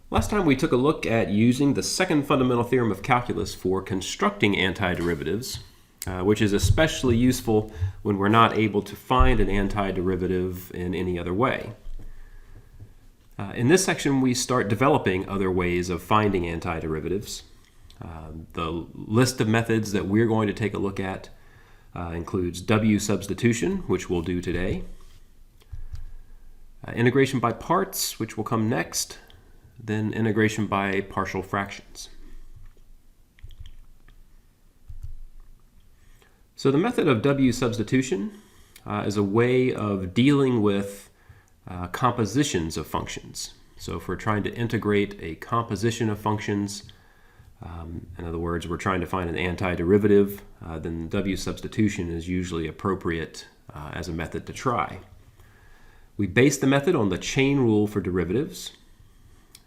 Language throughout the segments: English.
Last time we took a look at using the second fundamental theorem of calculus for constructing antiderivatives, which is especially useful when we're not able to find an antiderivative in any other way. In this section, we start developing other ways of finding antiderivatives. The list of methods that we're going to take a look at includes w-substitution, which we'll do today, integration by parts, which will come next, then integration by partial fractions. So the method of w-substitution is a way of dealing with compositions of functions. So if we're trying to integrate a composition of functions, in other words, we're trying to find an antiderivative, then w-substitution is usually appropriate as a method to try. We base the method on the chain rule for derivatives.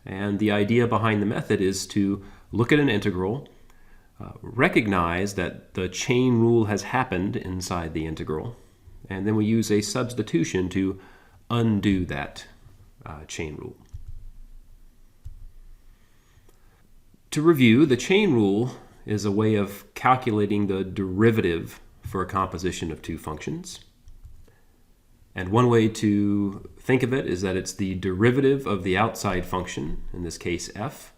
And the idea behind the method is to look at an integral, recognize that the chain rule has happened inside the integral, and then we use a substitution to undo that chain rule. To review, the chain rule is a way of calculating the derivative for a composition of two functions. And one way to think of it is that it's the derivative of the outside function, in this case f,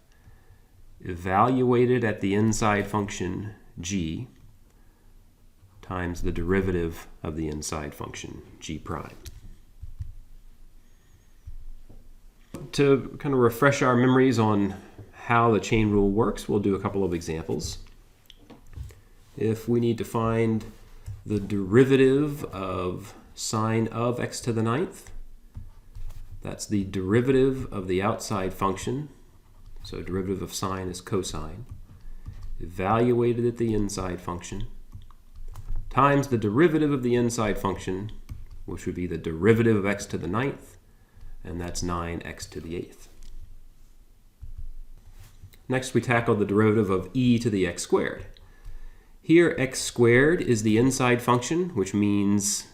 evaluated at the inside function g, times the derivative of the inside function g prime. To kind of refresh our memories on how the chain rule works, we'll do a couple of examples. If we need to find the derivative of sine of x to the ninth, that's the derivative of the outside function, so derivative of sine is cosine, evaluated at the inside function, times the derivative of the inside function, which would be the derivative of x to the ninth, and that's 9x to the eighth. Next we tackle the derivative of e to the x squared. Here x squared is the inside function, which means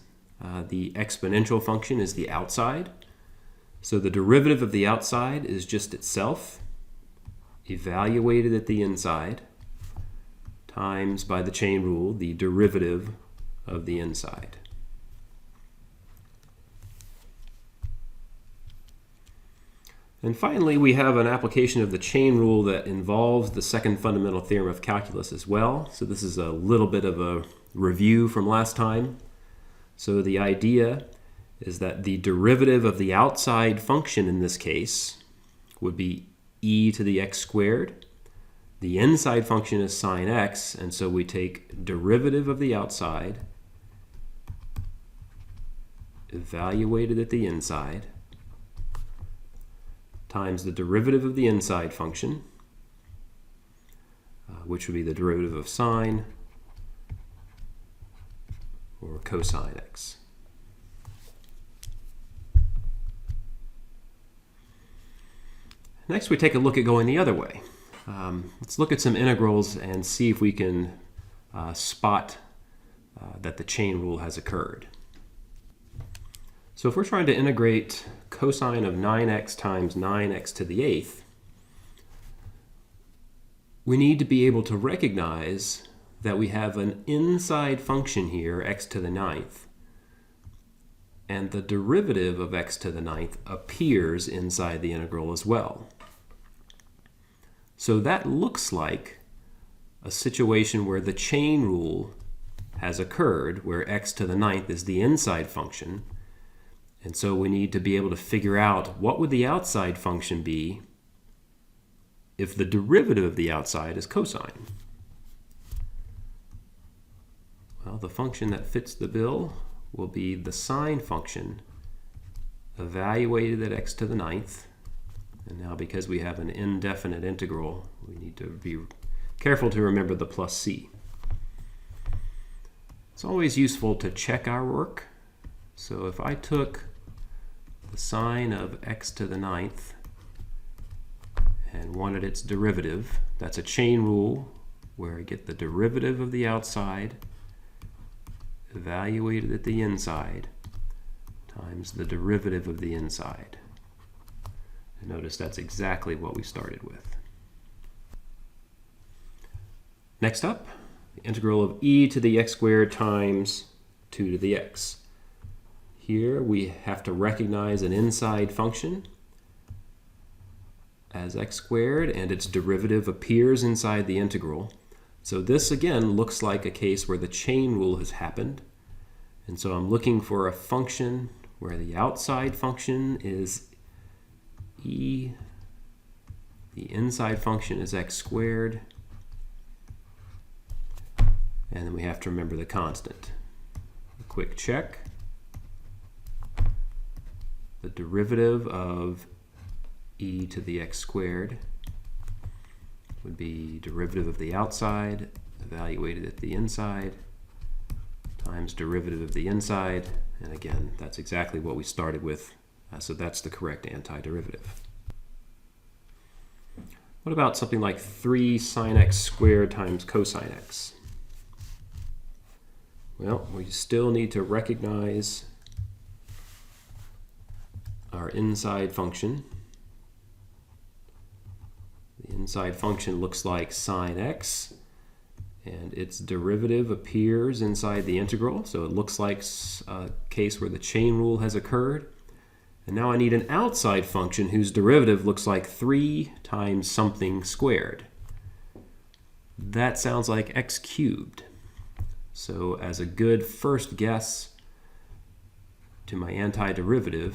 the exponential function is the outside. So the derivative of the outside is just itself, evaluated at the inside, times, by the chain rule, the derivative of the inside. And finally, we have an application of the chain rule that involves the second fundamental theorem of calculus as well. So this is a little bit of a review from last time. So the idea is that the derivative of the outside function in this case would be e to the x squared. The inside function is sine x, and so we take derivative of the outside, evaluated at the inside, times the derivative of the inside function, which would be the derivative of sine, or cosine x. Next, we take a look at going the other way. Let's look at some integrals and see if we can spot that the chain rule has occurred. So if we're trying to integrate cosine of 9x times 9x to the eighth, we need to be able to recognize that we have an inside function here, x to the ninth, and the derivative of x to the ninth appears inside the integral as well. So that looks like a situation where the chain rule has occurred, where x to the ninth is the inside function, and so we need to be able to figure out what would the outside function be if the derivative of the outside is cosine. Well, the function that fits the bill will be the sine function evaluated at x to the ninth. And now because we have an indefinite integral, we need to be careful to remember the plus c. It's always useful to check our work. So if I took the sine of x to the ninth and wanted its derivative, that's a chain rule where I get the derivative of the outside evaluated at the inside times the derivative of the inside. And notice that's exactly what we started with. Next up, the integral of e to the x squared times 2 to the x. Here we have to recognize an inside function as x squared, and its derivative appears inside the integral. So this again looks like a case where the chain rule has happened. And so I'm looking for a function where the outside function is e, the inside function is x squared, and then we have to remember the constant. A quick check. The derivative of e to the x squared would be derivative of the outside evaluated at the inside times derivative of the inside, and again that's exactly what we started with, so that's the correct antiderivative. What about something like 3 sine x squared times cosine x? Well, we still need to recognize our inside function. The inside function looks like sine x, and its derivative appears inside the integral, so it looks like a case where the chain rule has occurred. And now I need an outside function whose derivative looks like 3 times something squared. That sounds like x cubed. So as a good first guess to my antiderivative,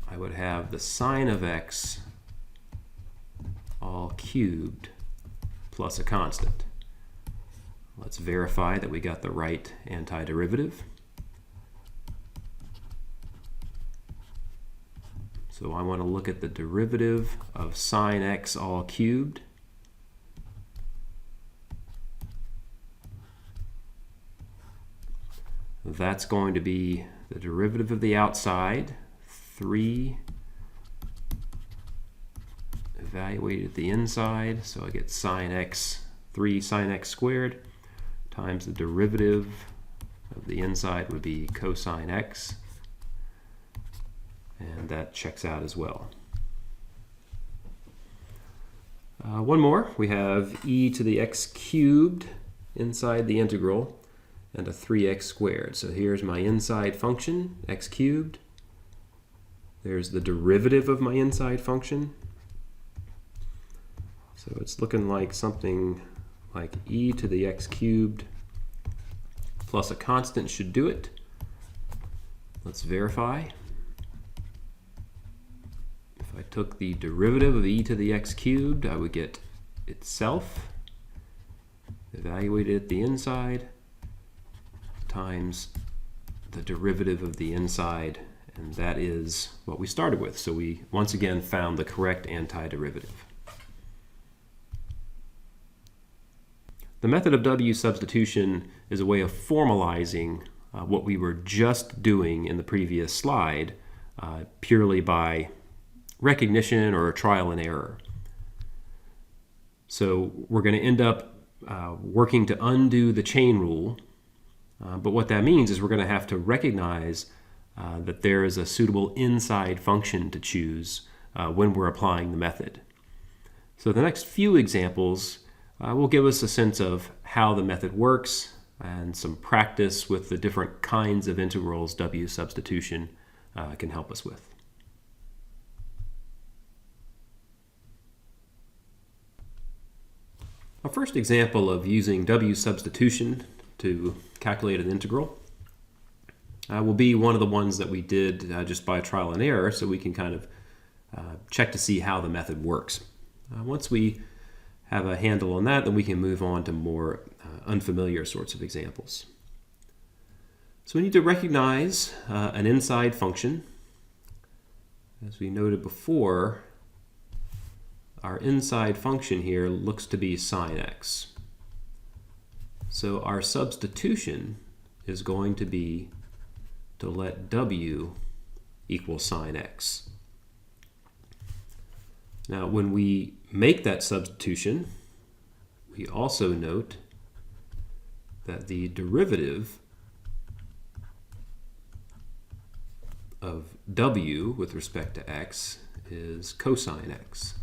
I would have the sine of x all cubed plus a constant. Let's verify that we got the right antiderivative. So I want to look at the derivative of sine x all cubed. That's going to be the derivative of the outside, 3 evaluated at the inside, so I get sine x, 3 sine x squared, times the derivative of the inside would be cosine x, and that checks out as well. One more, we have e to the x cubed inside the integral, and a 3x squared. So here's my inside function, x cubed. There's the derivative of my inside function. So it's looking like something like e to the x cubed plus a constant should do it. Let's verify. If I took the derivative of e to the x cubed, I would get itself evaluated at the inside times the derivative of the inside, and that is what we started with. So we once again found the correct antiderivative. The method of w-substitution is a way of formalizing what we were just doing in the previous slide purely by recognition or trial and error. So we're going to end up working to undo the chain rule. But what that means is we're going to have to recognize that there is a suitable inside function to choose when we're applying the method. So the next few examples will give us a sense of how the method works and some practice with the different kinds of integrals w-substitution can help us with. Our first example of using w-substitution to calculate an integral will be one of the ones that we did just by trial and error, so we can kind of check to see how the method works. Once we have a handle on that, then we can move on to more unfamiliar sorts of examples. So we need to recognize an inside function. As we noted before, our inside function here looks to be sine x. So our substitution is going to be to let w equal sine x. Now when we make that substitution, we also note that the derivative of w with respect to x is cosine x.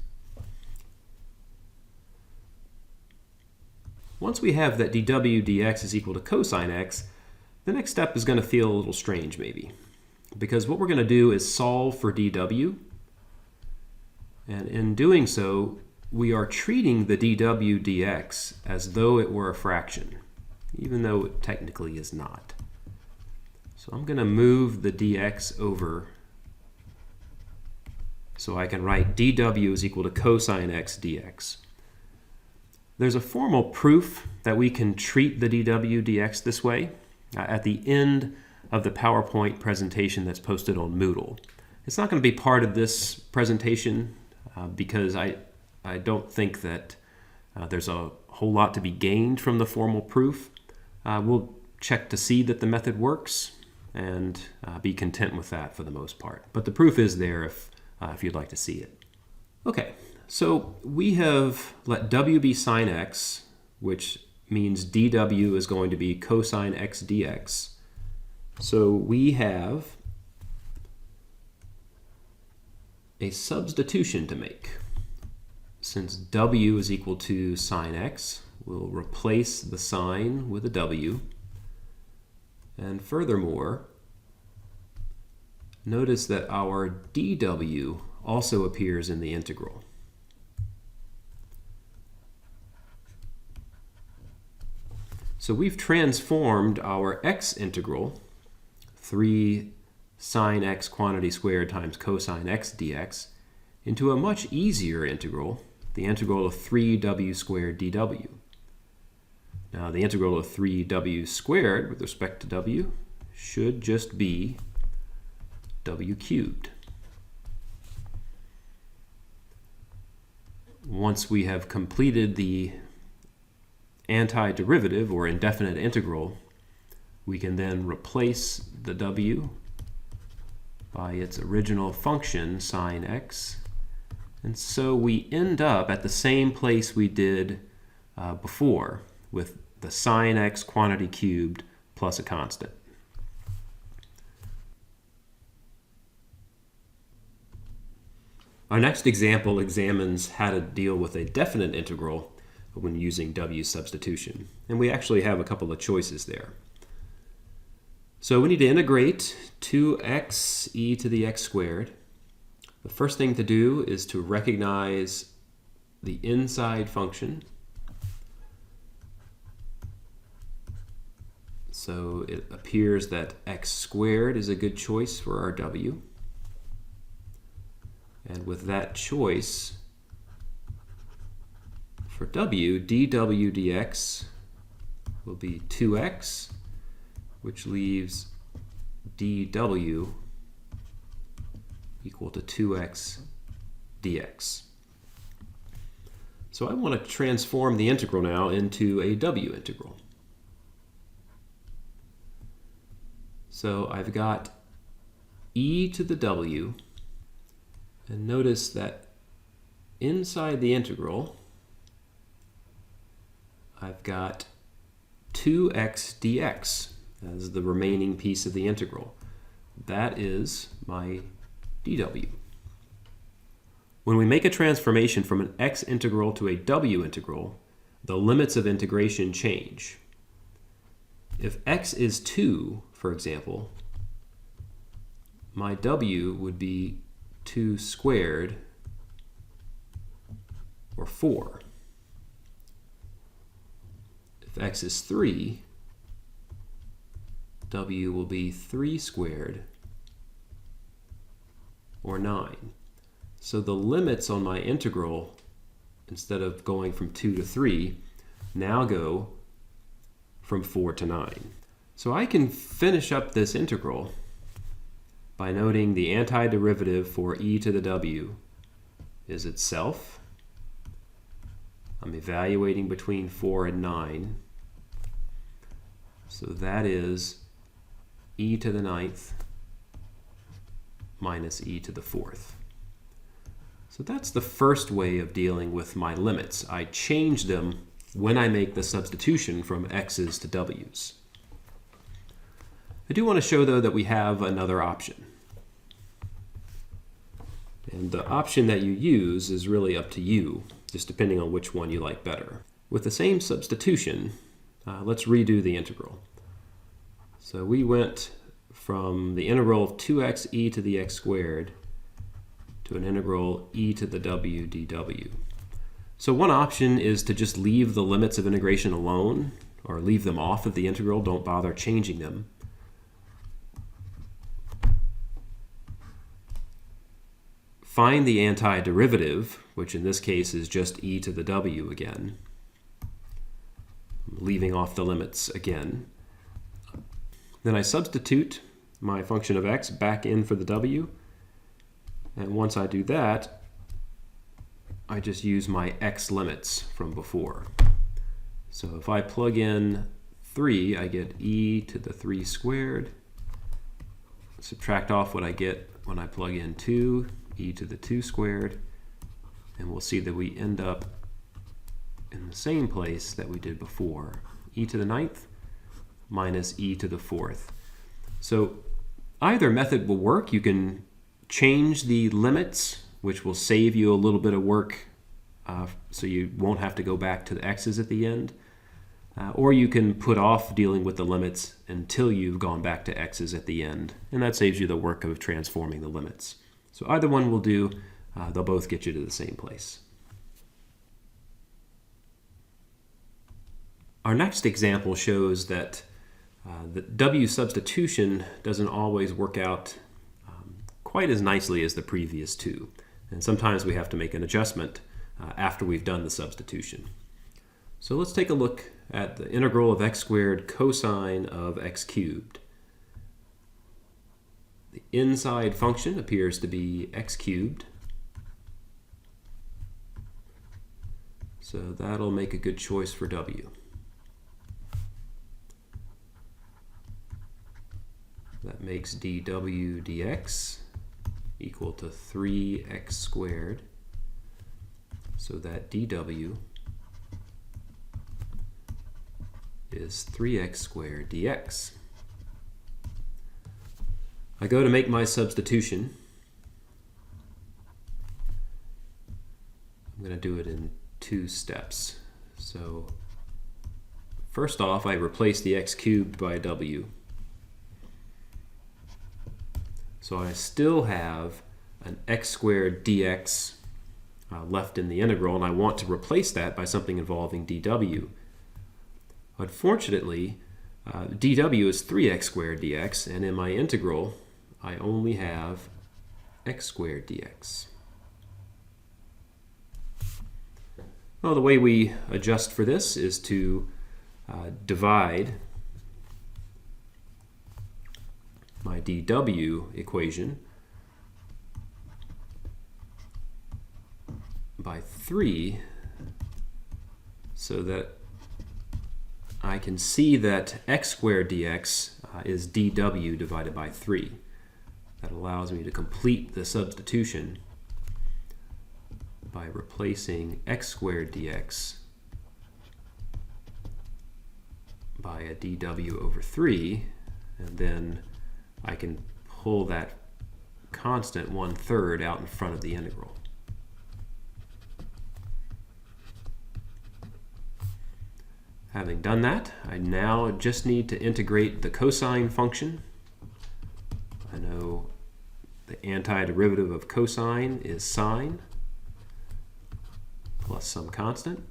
Once we have that dw dx is equal to cosine x, the next step is going to feel a little strange maybe, because what we're going to do is solve for dw, and in doing so we are treating the dw dx as though it were a fraction, even though it technically is not. So I'm going to move the dx over so I can write dw is equal to cosine x dx. There's a formal proof that we can treat the dw dx this way at the end of the PowerPoint presentation that's posted on Moodle. It's not going to be part of this presentation because I don't think that there's a whole lot to be gained from the formal proof. We'll check to see that the method works and be content with that for the most part. But the proof is there if you'd like to see it. Okay. So we have let w be sine x, which means dw is going to be cosine x dx. So we have a substitution to make. Since w is equal to sine x, we'll replace the sine with a w. And furthermore, notice that our dw also appears in the integral. So we've transformed our x integral, 3 sine x quantity squared times cosine x dx, into a much easier integral, the integral of 3w squared dw. Now the integral of 3w squared with respect to w should just be w cubed. Once we have completed the antiderivative or indefinite integral, we can then replace the w by its original function sine x, and so we end up at the same place we did before with the sine x quantity cubed plus a constant. Our next example examines how to deal with a definite integral when using w-substitution. And we actually have a couple of choices there. So we need to integrate 2x e to the x squared. The first thing to do is to recognize the inside function. So it appears that x squared is a good choice for our w. And with that choice, for w, dw dx will be 2x, which leaves dw equal to 2x dx. So I want to transform the integral now into a w integral. So I've got e to the w, and notice that inside the integral I've got 2x dx as the remaining piece of the integral. That is my dw. When we make a transformation from an x integral to a w integral, the limits of integration change. If x is 2, for example, my w would be 2 squared, or 4. If x is 3, w will be 3 squared, or 9. So the limits on my integral, instead of going from 2 to 3, now go from 4 to 9. So I can finish up this integral by noting the antiderivative for e to the w is itself. I'm evaluating between 4 and 9. So that is e to the 9th minus e to the 4th. So that's the first way of dealing with my limits. I change them when I make the substitution from x's to w's. I do want to show, though, that we have another option. And the option that you use is really up to you, just depending on which one you like better. With the same substitution, let's redo the integral. So we went from the integral of 2x e to the x squared to an integral e to the w dw. So one option is to just leave the limits of integration alone, or leave them off of the integral, don't bother changing them. Find the antiderivative, which in this case is just e to the w again, leaving off the limits again. Then I substitute my function of x back in for the w, and once I do that, I just use my x limits from before. So if I plug in 3, I get e to the 3 squared. Subtract off what I get when I plug in 2, e to the 2 squared, and we'll see that we end up in the same place that we did before, e to the 9th minus e to the 4th. So either method will work. You can change the limits, which will save you a little bit of work, so you won't have to go back to the x's at the end. Or you can put off dealing with the limits until you've gone back to x's at the end, and that saves you the work of transforming the limits. So either one will do. They'll both get you to the same place. Our next example shows that the w-substitution doesn't always work out quite as nicely as the previous two. And sometimes we have to make an adjustment after we've done the substitution. So let's take a look at the integral of x squared cosine of x cubed. The inside function appears to be x cubed. So that'll make a good choice for w. That makes dw dx equal to 3x squared. So that dw is 3x squared dx. I go to make my substitution. I'm going to do it in 2 steps. So first off, I replace the x cubed by w. So I still have an x squared dx left in the integral, and I want to replace that by something involving dw. Unfortunately, dw is 3x squared dx, and in my integral, I only have x squared dx. Well, the way we adjust for this is to divide my dw equation by 3 so that I can see that x squared dx is dw divided by 3. That allows me to complete the substitution by replacing x squared dx by a dw over 3, and then I can pull that constant 1/3 out in front of the integral. Having done that, I now just need to integrate the cosine function. I know the antiderivative of cosine is sine plus some constant.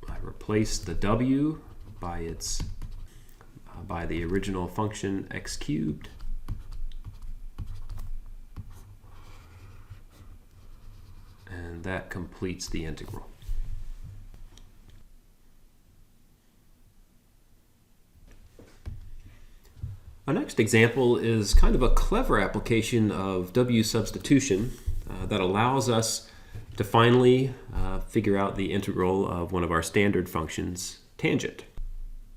I replace the w by the original function x cubed. And that completes the integral. Our next example is kind of a clever application of w-substitution that allows us to finally figure out the integral of one of our standard functions, tangent.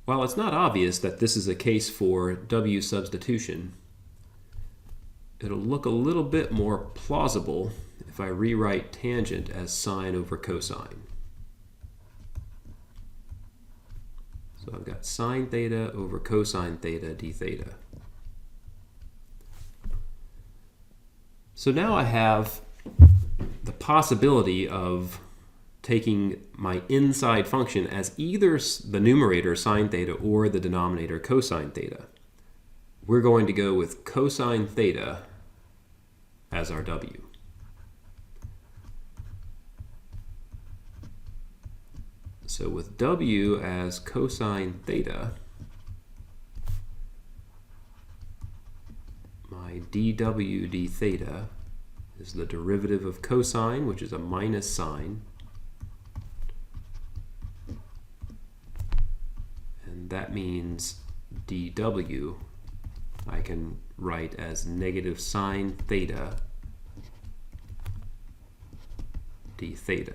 While it's not obvious that this is a case for w-substitution, it'll look a little bit more plausible if I rewrite tangent as sine over cosine. So I've got sine theta over cosine theta d theta. So now I have the possibility of taking my inside function as either the numerator sine theta or the denominator cosine theta. We're going to go with cosine theta as our w. So with w as cosine theta, my dw d theta is the derivative of cosine, which is a minus sine. And that means dw I can write as negative sine theta d theta.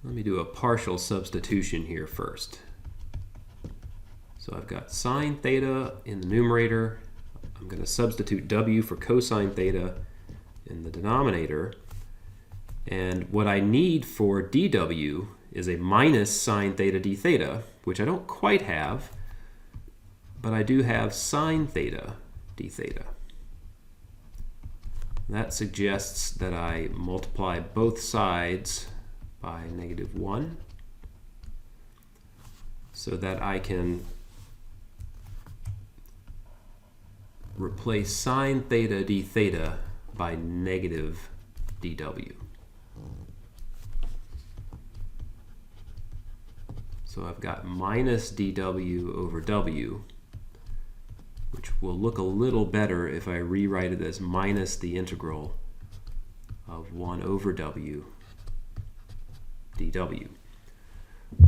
Let me do a partial substitution here first. So I've got sine theta in the numerator. I'm going to substitute w for cosine theta in the denominator. And what I need for dw is a minus sine theta d theta, which I don't quite have, but I do have sine theta d theta. That suggests that I multiply both sides by -1 so that I can replace sine theta d theta by negative dw. So I've got minus dw over w, which will look a little better if I rewrite it as minus the integral of 1 over w dw.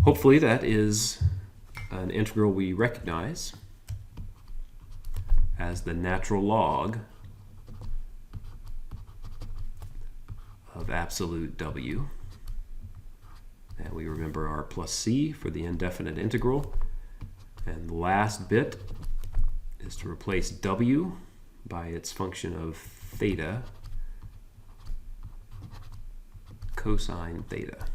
Hopefully that is an integral we recognize as the natural log of absolute w. And we remember r plus c for the indefinite integral. And the last bit is to replace w by its function of theta cosine theta.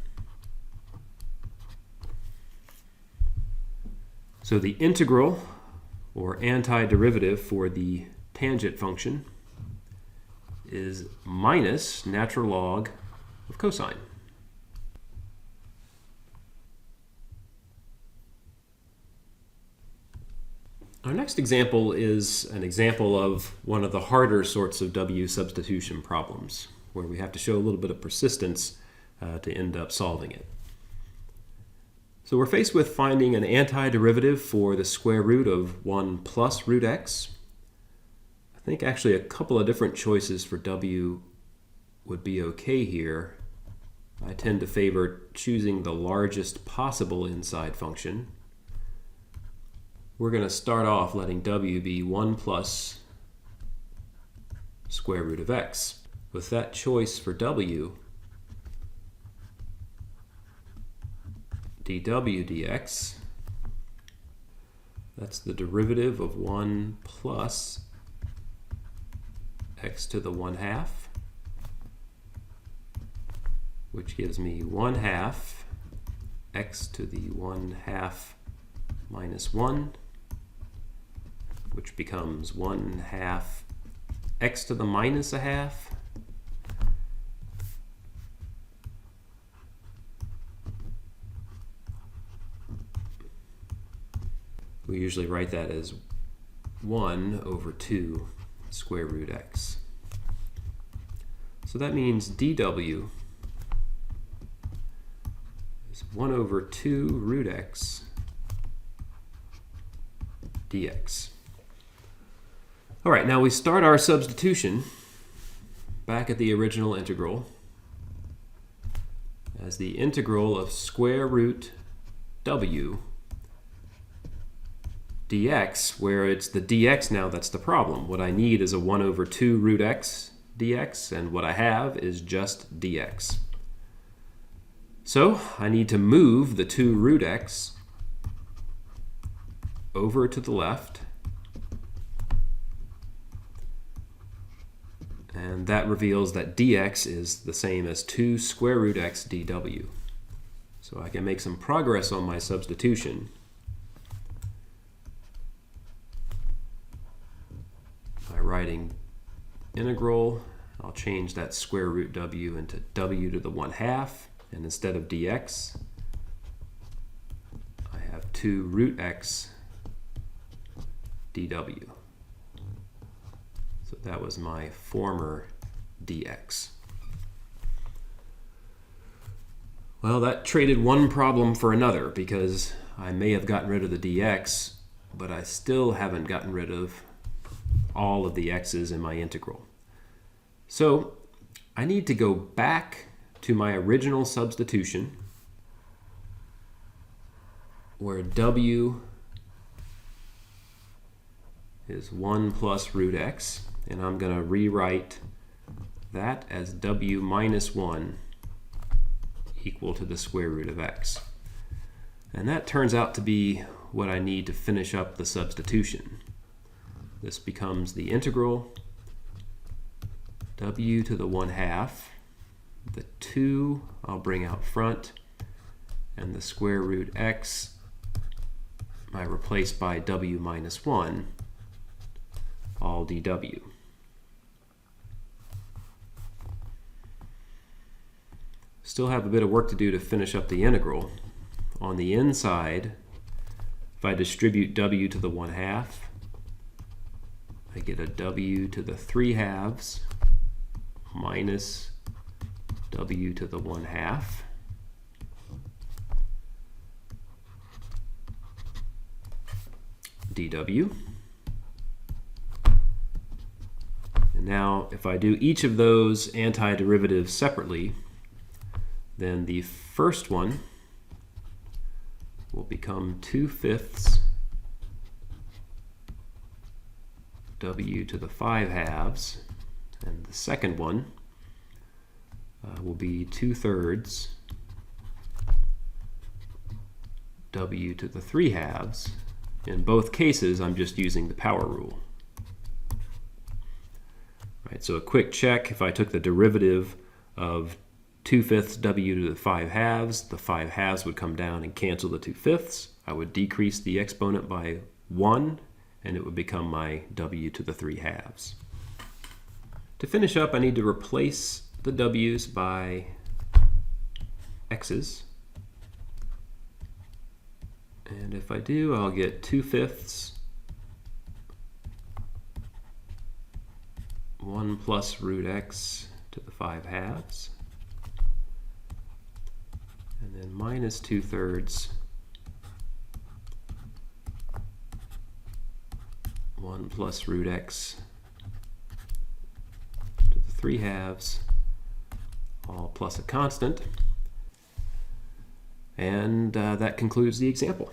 So the integral, or antiderivative, for the tangent function is minus natural log of cosine. Our next example is an example of one of the harder sorts of w substitution problems, where we have to show a little bit of persistence to end up solving it. So we're faced with finding an antiderivative for the square root of 1 plus root x. I think actually a couple of different choices for w would be okay here. I tend to favor choosing the largest possible inside function. We're going to start off letting w be 1 plus square root of x. With that choice for w, dw dx, that's the derivative of 1 plus x to the 1/2, which gives me 1/2 x to the 1/2 minus 1, which becomes 1/2 x to the minus 1/2. We usually write that as 1 over 2 square root x. So that means dw is 1 over 2 root x dx. All right, now we start our substitution back at the original integral as the integral of square root w dx, where it's the dx now that's the problem. What I need is a 1 over 2 root x dx, and what I have is just dx. So I need to move the 2 root x over to the left, and that reveals that dx is the same as 2 square root x dw. So I can make some progress on my substitution. integral. I'll change that square root w into w to the 1/2, and instead of dx, I have 2 root x dw. So that was my former dx. Well, that traded one problem for another, because I may have gotten rid of the dx, but I still haven't gotten rid of all of the x's in my integral. So I need to go back to my original substitution, where w is 1 plus root x, and I'm going to rewrite that as w minus 1 equal to the square root of x. And that turns out to be what I need to finish up the substitution. This becomes the integral w to the 1/2, the 2 I'll bring out front, and the square root x I replace by w minus 1, all dw. Still have a bit of work to do to finish up the integral. On the inside, if I distribute w to the 1/2, I get a w to the 3/2 minus w to the 1/2. dw. And now if I do each of those antiderivatives separately, then the first one will become 2/5 w to the 5/2, and the second one will be 2/3 w to the 3/2. In both cases, I'm just using the power rule. Right, so a quick check: if I took the derivative of 2/5 w to the 5/2, the 5/2 would come down and cancel the 2/5. I would decrease the exponent by 1, and it would become my w to the 3/2. To finish up, I need to replace the w's by x's. And if I do, I'll get 2/5 1 plus root x to the 5/2, and then minus 2/3 1 plus root x to the 3/2, all plus a constant. And that concludes the example.